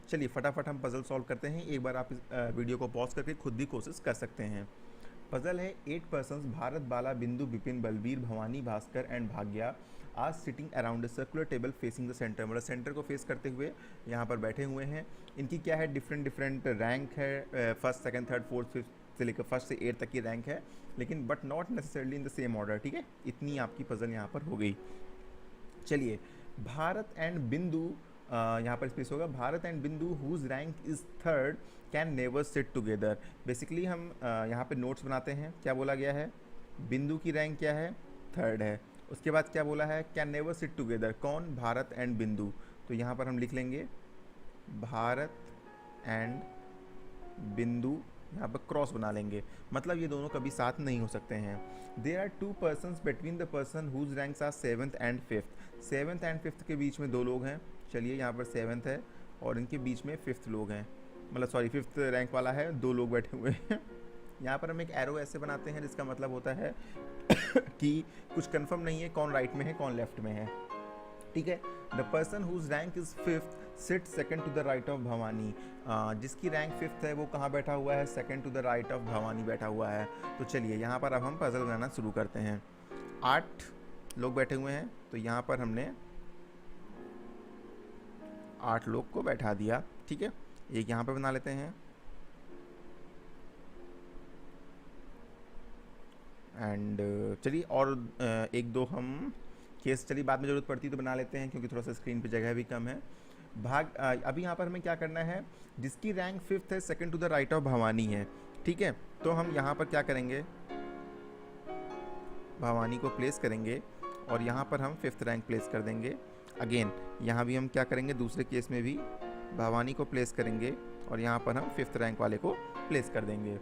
चलिए फटाफट हम पज़ल सॉल्व करते हैं। एक बार आप इस वीडियो को पॉज करके खुद भी कोशिश कर सकते हैं। पज़ल है 8 पर्सन्स भारत, बाला, बिंदु, विपिन, बलबीर, भवानी, भास्कर एंड भाग्या आज sitting around a circular table facing the centre, मतलब सेंटर को फेस करते हुए यहाँ पर बैठे हुए हैं। इनकी क्या है, डिफरेंट डिफरेंट रैंक है, first second third fourth fifth से लेकर फर्स्ट से 8 तक की रैंक है, लेकिन but not necessarily in the same order. ठीक है, इतनी आपकी पज़ल यहाँ पर हो गई। चलिए, भारत एंड बिंदु, यहाँ पर स्पेस होगा, Bharat and Bindu whose rank is third can never sit together. Basically हम यहाँ पे नोट्स बनाते हैं। क्या बोला गया है, बिंदु की रैंक क्या है, थर्ड है। उसके बाद क्या बोला है, कैन नेवर सिट टुगेदर, कौन, भारत एंड बिंदु। तो यहाँ पर हम लिख लेंगे भारत एंड बिंदु, यहाँ पर क्रॉस बना लेंगे, मतलब ये दोनों कभी साथ नहीं हो सकते हैं। There are 2 persons between the person whose ranks are 7th and 5th। 7th and 5th के बीच में 2 लोग हैं। चलिए, यहाँ पर 7th है और इनके बीच में 5th लोग हैं, मतलब सॉरी 5th रैंक वाला है, 2 लोग बैठे हुए हैं। यहाँ पर हम एक एरो ऐसे बनाते हैं जिसका मतलब होता है कि कुछ कंफर्म नहीं है कौन राइट में है कौन लेफ्ट में है। ठीक है, the person whose rank is 5th sit second to the right of Bhavani. जिसकी रैंक 5th है वो कहाँ बैठा हुआ है, second to the right of Bhavani बैठा हुआ है। तो चलिए, यहाँ पर अब हम पजल बनाना शुरू करते हैं। 8 लोग बैठे हुए हैं, तो यहाँ पर हमने 8 लोग को बैठा दिया। ठीक है, एक यहाँ पे बना लेते हैं एंड चलिए, और एक दो हम केस चलिए बाद में ज़रूरत पड़ती है तो बना लेते हैं, क्योंकि थोड़ा सा स्क्रीन पे जगह भी कम है। अभी यहाँ पर हमें क्या करना है, जिसकी रैंक 5th है second to the right of Bhavani है। ठीक है, तो हम यहाँ पर क्या करेंगे, भवानी को प्लेस करेंगे और यहाँ पर हम 5th रैंक प्लेस कर देंगे। अगेन यहाँ भी हम क्या करेंगे, दूसरे केस में भी भवानी को प्लेस करेंगे और यहाँ पर हम 5th रैंक वाले को प्लेस कर देंगे।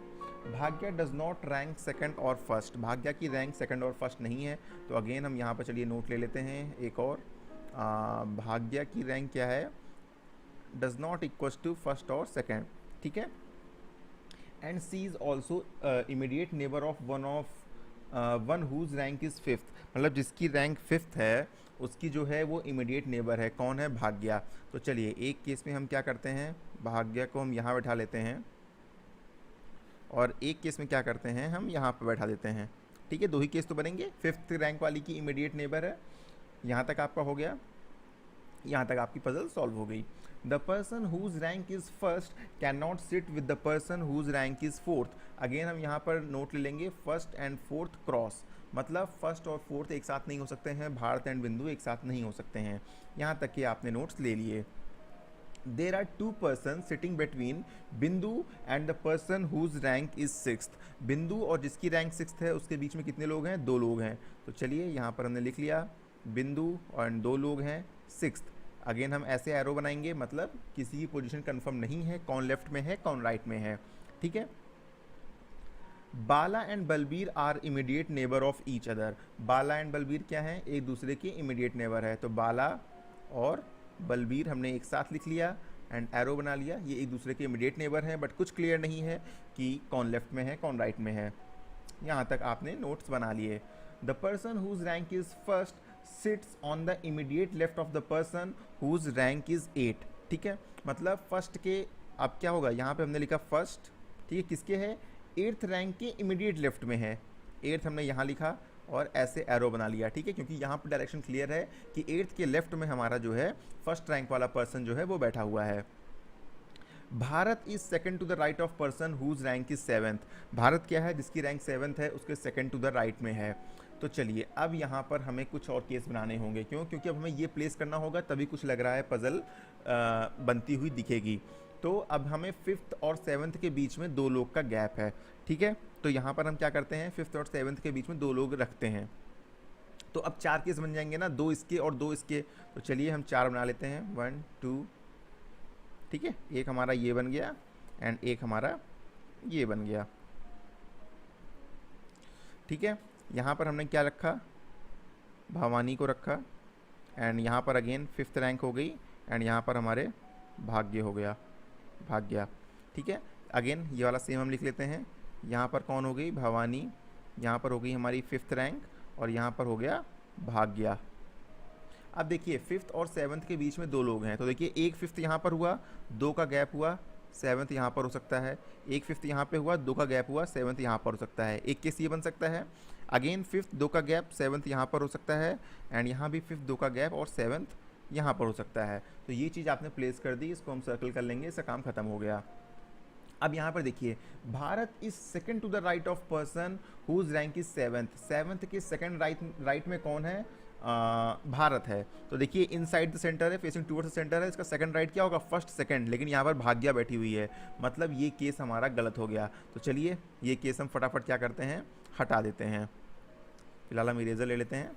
भाग्या डज नॉट रैंक सेकंड और फर्स्ट, भाग्या की रैंक सेकंड और फर्स्ट नहीं है। तो अगेन हम यहाँ पर चलिए नोट ले लेते हैं एक और, भाग्या की रैंक क्या है, does not equals to first और सेकंड। ठीक है, and C is also immediate neighbour of one whose rank is 5th, मतलब जिसकी रैंक 5th है उसकी जो है वो इमीडिएट नेबर है, कौन है, भाग्या। तो चलिए, एक केस में हम क्या करते हैं, भाग्या को हम यहाँ बैठा लेते हैं और एक केस में क्या करते हैं, हम यहाँ पर बैठा देते हैं। ठीक है, 2 ही केस तो बनेंगे। 5th रैंक वाली की इमीडिएट नेबर है। यहाँ तक आपका हो गया, यहाँ तक आपकी पजल सॉल्व हो गई। The person whose rank is first can not sit with the person whose rank is 4th। Again हम यहाँ पर नोट ले लेंगे, फर्स्ट एंड 4th क्रॉस, मतलब फर्स्ट और 4th एक साथ नहीं हो सकते हैं, भारत एंड बिंदु एक साथ नहीं हो सकते हैं। यहाँ तक कि आपने नोट्स ले लिए। There are 2 person sitting between Bindu and the person whose rank is 6th। Bindu और जिसकी रैंक 6th है उसके बीच में कितने लोग हैं, 2 लोग हैं। तो चलिए, यहाँ पर हमने लिख लिया बिंदु और 2 लोग हैं 6th। अगेन हम ऐसे एरो बनाएंगे, मतलब किसी की पोजीशन कंफर्म नहीं है, कौन लेफ्ट में है कौन राइट में है। ठीक है, Bala and Balbir are immediate neighbour of each other. Bala and Balbir क्या है, एक दूसरे के इमीडिएट नेबर है। तो बाला और बलबीर हमने एक साथ लिख लिया एंड एरो बना लिया, ये एक दूसरे के इमीडिएट नेबर हैं, बट कुछ क्लियर नहीं है कि कौन लेफ्ट में है कौन राइट में है। यहाँ तक आपने नोट्स बना लिए। The person whose rank is first sits on the immediate left of the person whose rank is 8। ठीक है, मतलब फर्स्ट के, अब क्या होगा, यहाँ पे हमने लिखा फर्स्ट, ठीक है, किसके है, 8th रैंक के इमीडिएट लेफ्ट में है। 8th हमने यहाँ लिखा और ऐसे एरो बना लिया। ठीक है, क्योंकि यहाँ पर डायरेक्शन क्लियर है कि 8th के लेफ्ट में हमारा जो है फर्स्ट रैंक वाला पर्सन जो है वो बैठा हुआ है। Bharat is second to the right of person whose rank is 7th। Bharat क्या है, जिसकी रैंक 7th है उसके सेकंड टू द राइट में है। तो चलिए, अब यहाँ पर हमें कुछ और केस बनाने होंगे, क्यों, क्योंकि अब हमें ये प्लेस करना होगा तभी कुछ लग रहा है पजल बनती हुई दिखेगी। तो अब हमें 5th और 7th के बीच में 2 लोग का गैप है। ठीक है, तो यहाँ पर हम क्या करते हैं, 5th और 7th के बीच में 2 लोग रखते हैं। तो अब 4 केस बन जाएंगे ना, 2 इसके और 2 इसके। तो चलिए हम 4 बना लेते हैं, 1 2। ठीक है, एक हमारा ये बन गया एंड एक हमारा ये बन गया। ठीक है, यहाँ पर हमने क्या रखा, भवानी को रखा एंड यहाँ पर अगेन 5th रैंक हो गई एंड यहाँ पर हमारे भाग्य हो गया, भाग्या। ठीक है, अगेन ये वाला सेम हम लिख लेते हैं। यहाँ पर कौन हो गई, भवानी, यहाँ पर हो गई हमारी 5th रैंक और यहाँ पर हो गया भाग्या। अब देखिए फिफ्थ और सेवन्थ के बीच में 2 लोग हैं, तो देखिए एक फिफ्थ यहाँ पर हुआ, 2 का गैप हुआ, सेवन्थ यहाँ पर हो सकता है, एक फिफ्थ यहाँ पे हुआ, 2 का गैप हुआ, सेवन्थ यहाँ पर हो सकता है। एक केस ये बन सकता है, अगेन फिफ्थ 2 का गैप, सेवन्थ यहाँ पर हो सकता है, एंड यहाँ भी फिफ्थ 2 का गैप और सेवन्थ यहाँ पर हो सकता है। तो ये चीज़ आपने प्लेस कर दी, इसको हम सर्कल कर लेंगे, इसका काम खत्म हो गया। अब यहाँ पर देखिए Bharat is second to the right of person whose rank is seventh. Seventh के सेकंड राइट में कौन है? भारत है। तो देखिए इनसाइड द सेंटर है, फेसिंग टूवर्ड्स द सेंटर है, इसका सेकंड राइट क्या होगा? फर्स्ट सेकंड, लेकिन यहाँ पर भाग्या बैठी हुई है, मतलब ये केस हमारा गलत हो गया। तो चलिए ये केस हम फटाफट क्या करते हैं, हटा देते हैं। फिलहाल हम इरेजर ले लेते हैं।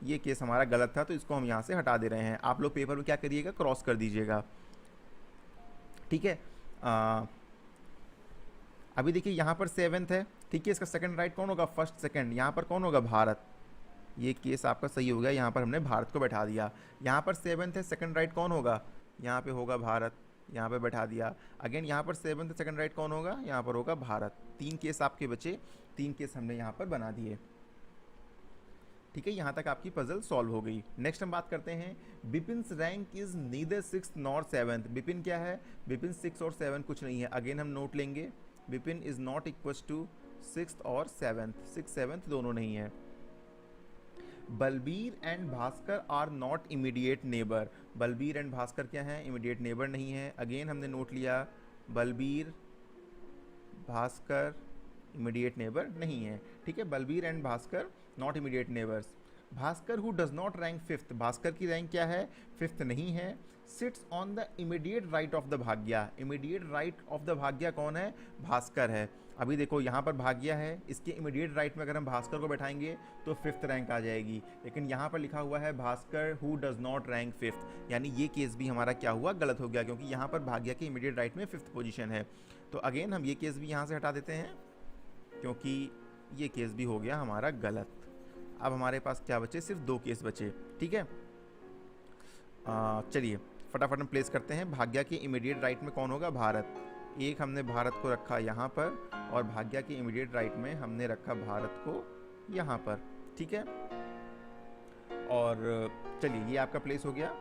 ये केस हमारा गलत था तो इसको हम यहाँ से हटा दे रहे हैं। आप लोग पेपर में क्या करिएगा, क्रॉस कर दीजिएगा, ठीक है। अभी देखिए यहाँ पर सेवन्थ है, ठीक है, इसका सेकंड राइट कौन होगा? फर्स्ट सेकंड, यहाँ पर कौन होगा? भारत। ये केस आपका सही हो गया, यहाँ पर हमने भारत को बैठा दिया। यहाँ पर सेवन्थ है, सेकंड राइट कौन होगा? यहाँ पे होगा भारत, यहाँ पे बैठा दिया। अगेन यहाँ पर सेवन्थ है, सेकंड राइट कौन होगा? यहाँ पर होगा भारत। 3 केस आपके बचे, 3 केस हमने यहाँ पर बना दिए, ठीक है। यहाँ तक आपकी पजल सॉल्व हो गई। नेक्स्ट हम बात करते हैं, Bipin's rank is neither 6th nor 7th। Bipin क्या है? बिपिन 6 और 7 कुछ नहीं है। अगेन हम नोट लेंगे, Bipin is not equals to 6th और 7th, 6 7th दोनों नहीं है। Balbir and Bhaskar are not immediate neighbour. Balbir and Bhaskar क्या है? इमीडिएट नेबर नहीं है। अगेन हमने नोट लिया, बलबीर भास्कर इमीडिएट नेबर नहीं है, ठीक है। Balbir and Bhaskar not immediate neighbours. Bhaskar who does not rank 5th, Bhaskar की रैंक क्या है? 5th नहीं है। Sits on the immediate right of the Bhagya. Immediate right of the Bhagya कौन है? भास्कर है। अभी देखो यहाँ पर भाग्या है, इसके इमीडिएट राइट में अगर हम भास्कर को बैठाएंगे तो 5th रैंक आ जाएगी, लेकिन यहाँ पर लिखा हुआ है Bhaskar who does not rank 5th, यानी ये केस भी हमारा क्या हुआ? गलत हो गया, क्योंकि यहाँ पर भाग्या के इमीडिएट राइट में 5th पोजीशन है। तो अगेन हम ये केस भी यहाँ से हटा देते हैं, क्योंकि ये केस भी हो गया हमारा गलत। अब हमारे पास क्या बचे? सिर्फ 2 केस बचे, ठीक है। चलिए फटाफट हम प्लेस करते हैं। भाग्या के इमीडिएट राइट में कौन होगा? भारत। एक हमने भारत को रखा यहाँ पर, और भाग्या के इमीडिएट राइट में हमने रखा भारत को यहाँ पर, ठीक है। और चलिए ये आपका प्लेस हो गया,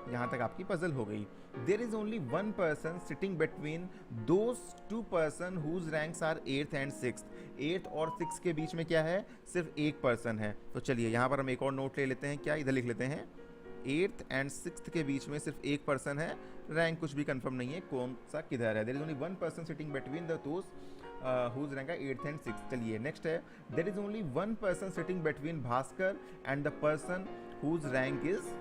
यहाँ तक आपकी पजल हो गई। There is only 1 person sitting between those 2 person whose ranks are 8th and 6th। 8th और 6th के बीच में क्या है? सिर्फ एक पर्सन है। तो चलिए यहाँ पर हम एक और नोट ले लेते हैं, क्या इधर लिख लेते हैं, 8th and 6th के बीच में सिर्फ एक पर्सन है, रैंक कुछ भी कंफर्म नहीं है कौन सा किधर है। There is only 1 person sitting between the those whose rank are 8th and 6th। चलिए नेक्स्ट है, there is only 1 person sitting between Bhaskar and the person whose rank is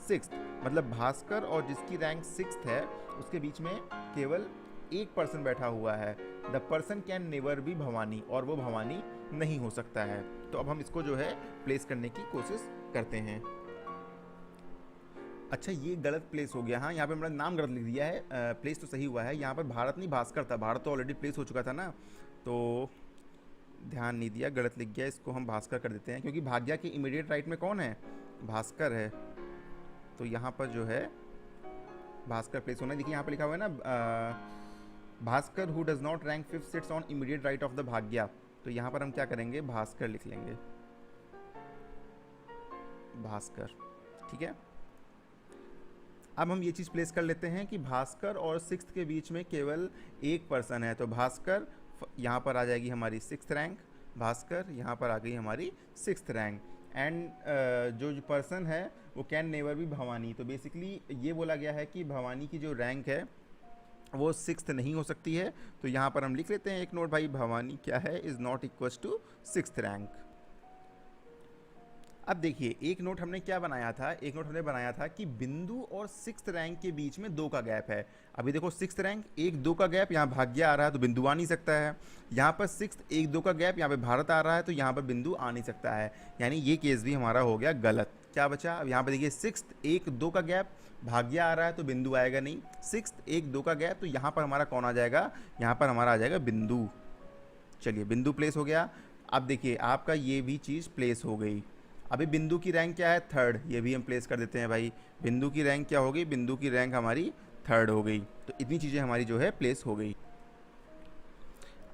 6th। मतलब भास्कर और जिसकी रैंक 6th है उसके बीच में केवल एक पर्सन बैठा हुआ है। The person can never be Bhavani, और वो भवानी नहीं हो सकता है। तो अब हम इसको जो है प्लेस करने की कोशिश करते हैं। अच्छा ये गलत प्लेस हो गया, हाँ यहाँ पे मेरा नाम गलत लिख दिया है, प्लेस तो सही हुआ है। यहाँ पर भारत नहीं भास्कर था, भारत तो ऑलरेडी प्लेस हो चुका था ना, तो ध्यान नहीं दिया, गलत लिख गया, इसको हम भास्कर कर देते हैं, क्योंकि भाग्या के इमीडिएट राइट में कौन है? भास्कर है। तो यहाँ पर जो है भास्कर प्लेस होना है। देखिए यहाँ पर लिखा हुआ है ना, Bhaskar who does not rank 5th sits on immediate right of the Bhagya. तो यहाँ पर हम क्या करेंगे? भास्कर लिख लेंगे, भास्कर, ठीक है। अब हम ये चीज़ प्लेस कर लेते हैं कि भास्कर और 6th के बीच में केवल एक पर्सन है। तो भास्कर यहाँ पर आ जाएगी हमारी 6th रैंक, भास्कर यहाँ पर आ गई हमारी 6th रैंक, एंड जो पर्सन है वो कैन नेवर बी भवानी। तो बेसिकली ये बोला गया है कि भवानी की जो रैंक है वो 6th नहीं हो सकती है। तो यहाँ पर हम लिख लेते हैं एक नोट, भाई भवानी क्या है? Is not equals to 6th rank. अब देखिए एक नोट हमने क्या बनाया था, एक नोट हमने बनाया था कि बिंदु और 6th रैंक के बीच में 2 का गैप है। अभी देखो 6th रैंक 1-2 का गैप, यहाँ भाग्य आ रहा है तो बिंदु आ नहीं सकता है। यहाँ पर 6th 1-2 का गैप, यहाँ पे भारत आ रहा है तो यहाँ पर बिंदु आ नहीं सकता है, यानी ये केस भी हमारा हो गया गलत। क्या बचा? अब यहाँ पर देखिए 6th 1-2 का गैप, भाग्य आ रहा है तो बिंदु आएगा नहीं। 6th 1-2 का गैप, तो यहाँ पर हमारा कौन आ जाएगा? यहाँ पर हमारा आ जाएगा बिंदु। चलिए बिंदु प्लेस हो गया। अब देखिए आपका ये भी चीज़ प्लेस हो गई। अभी बिंदु की रैंक क्या है? 3rd, ये भी हम प्लेस कर देते हैं भाई। बिंदु की रैंक क्या हो गई? बिंदु की रैंक हमारी 3rd हो गई। तो इतनी चीज़ें हमारी जो है प्लेस हो गई।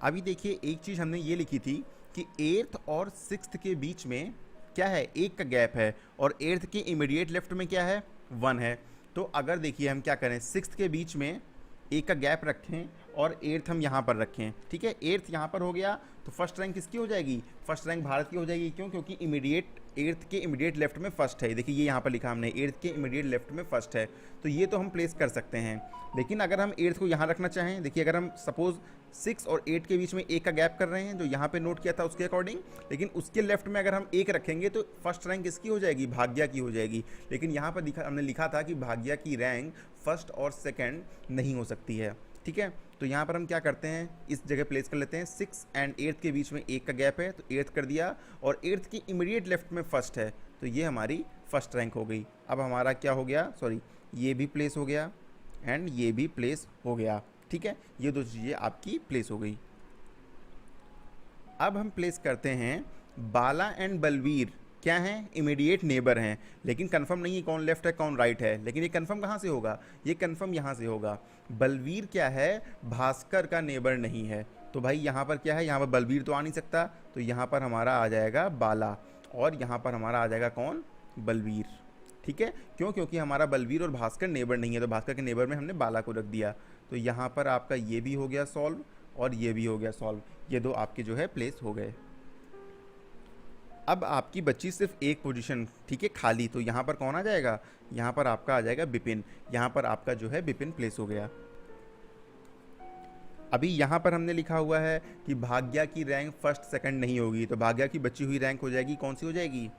अभी देखिए एक चीज़ हमने ये लिखी थी कि 8th और 6th के बीच में क्या है, 1 का गैप है, और 8th के इमीडिएट लेफ्ट में क्या है, 1 है। तो अगर देखिए हम क्या करें, 6th के बीच में 1 का गैप रखें और 8th हम यहाँ पर रखें, ठीक है। 8th यहाँ पर हो गया तो फर्स्ट रैंक किसकी हो जाएगी, फर्स्ट रैंक भारत की हो जाएगी। क्यों, क्योंकि इमीडिएट 8th के इमीडिएट लेफ्ट में फर्स्ट है। देखिए ये यहाँ पर लिखा हमने 8th के इमीडिएट लेफ्ट में फर्स्ट है, तो ये तो हम प्लेस कर सकते हैं। लेकिन अगर हम 8th को यहाँ रखना चाहें, देखिए अगर हम सपोज 6 और 8 के बीच में 1 का गैप कर रहे हैं जो यहाँ पे नोट किया था उसके अकॉर्डिंग, लेकिन उसके लेफ्ट में अगर हम 1 रखेंगे तो फर्स्ट रैंक किसकी हो जाएगी, भाग्या की हो जाएगी। लेकिन यहाँ पर हमने लिखा था कि भाग्या की रैंक फर्स्ट और सेकेंड नहीं हो सकती है, ठीक है। तो यहाँ पर हम क्या करते हैं, इस जगह प्लेस कर लेते हैं। 6 एंड 8 के बीच में 1 का गैप है तो 8th कर दिया, और 8th की इमीडिएट लेफ्ट में फर्स्ट है, तो ये हमारी फर्स्ट रैंक हो गई। अब हमारा क्या हो गया, सॉरी, ये भी प्लेस हो गया एंड ये भी प्लेस हो गया, ठीक है। ये दो चीज़ें आपकी प्लेस हो गई। अब हम प्लेस करते हैं बाला एंड बलवीर, क्या हैं, इमीडिएट नेबर हैं, लेकिन कंफर्म नहीं है कौन लेफ्ट है कौन राइट है। लेकिन ये कंफर्म कहाँ से होगा, ये कंफर्म यहाँ से होगा। बलवीर क्या है, भास्कर का नेबर नहीं है, तो भाई यहाँ पर क्या है, यहाँ पर बलवीर तो आ नहीं सकता, तो यहाँ पर हमारा आ जाएगा बाला, और यहाँ पर हमारा आ जाएगा कौन, बलवीर, ठीक है। क्यों, क्योंकि हमारा बलवीर और भास्कर नेबर नहीं है, तो भास्कर के नेबर में हमने बाला को रख दिया। तो यहाँ पर आपका ये भी हो गया सॉल्व और ये भी हो गया सॉल्व, ये दो आपके जो है प्लेस हो गए। अब आपकी बची सिर्फ एक पोजीशन, ठीक है, खाली, तो यहाँ पर कौन आ जाएगा, यहाँ पर आपका आ जाएगा बिपिन, यहाँ पर आपका जो है बिपिन प्लेस हो गया। अभी यहाँ पर हमने लिखा हुआ है कि भाग्या की रैंक फर्स्ट सेकंड नहीं होगी, तो भाग्या की बची हुई रैंक हो जाएगी, कौन सी हो जाएगी,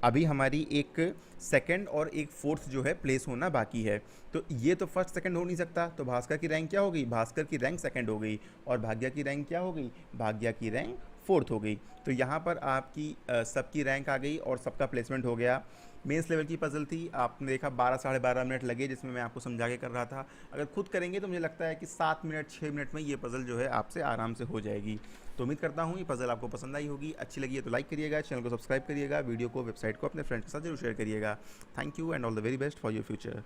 अभी हमारी एक सेकंड और एक फोर्थ जो है प्लेस होना बाकी है। तो ये तो फर्स्ट सेकंड हो नहीं सकता, तो भास्कर की रैंक क्या हो गई, भास्कर की रैंक सेकंड हो गई, और भाग्या की रैंक क्या हो गई, भाग्या की रैंक फोर्थ हो गई। तो यहाँ पर आपकी सबकी रैंक आ गई और सबका प्लेसमेंट हो गया। मेंस लेवल की पजल थी, आपने देखा 12 साढ़े 12 मिनट लगे जिसमें मैं आपको समझा के कर रहा था। अगर खुद करेंगे तो मुझे लगता है कि 7 मिनट 6 मिनट में ये पजल जो है आपसे आराम से हो जाएगी। तो उम्मीद करता हूँ ये पजल आपको पसंद आई होगी, अच्छी लगी है तो लाइक करिएगा, चैनल को सब्सक्राइब करिएगा, वीडियो को वेबसाइट को अपने फ्रेंड के साथ जरूर शेयर करिएगा। Thank you and all the very best for your future.